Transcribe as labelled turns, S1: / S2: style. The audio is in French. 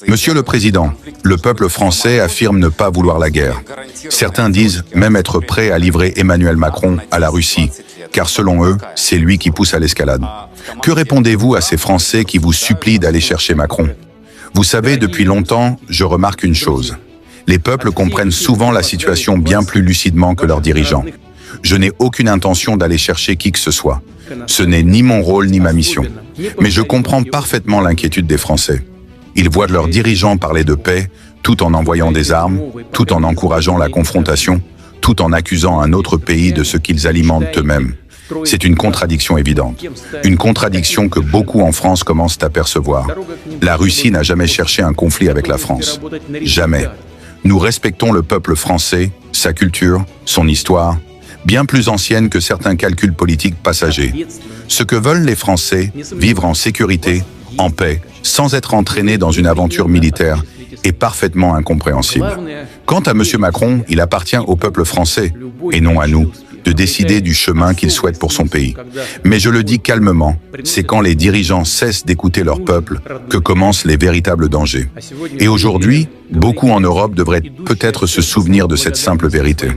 S1: Monsieur le Président, le peuple français affirme ne pas vouloir la guerre. Certains disent même être prêts à livrer Emmanuel Macron à la Russie, car selon eux, c'est lui qui pousse à l'escalade. Que répondez-vous à ces Français qui vous supplient d'aller chercher Macron? Vous savez, depuis longtemps, je remarque une chose. Les peuples comprennent souvent la situation bien plus lucidement que leurs dirigeants. Je n'ai aucune intention d'aller chercher qui que ce soit. Ce n'est ni mon rôle ni ma mission. Mais je comprends parfaitement l'inquiétude des Français. Ils voient leurs dirigeants parler de paix, tout en envoyant des armes, tout en encourageant la confrontation, tout en accusant un autre pays de ce qu'ils alimentent eux-mêmes. C'est une contradiction évidente. Une contradiction que beaucoup en France commencent à percevoir. La Russie n'a jamais cherché un conflit avec la France. Jamais. Nous respectons le peuple français, sa culture, son histoire, bien plus ancienne que certains calculs politiques passagers. Ce que veulent les Français, vivre en sécurité, en paix, sans être entraînés dans une aventure militaire, est parfaitement incompréhensible. Quant à M. Macron, il appartient au peuple français, et non à nous, de décider du chemin qu'il souhaite pour son pays. Mais je le dis calmement, c'est quand les dirigeants cessent d'écouter leur peuple que commencent les véritables dangers. Et aujourd'hui, beaucoup en Europe devraient peut-être se souvenir de cette simple vérité.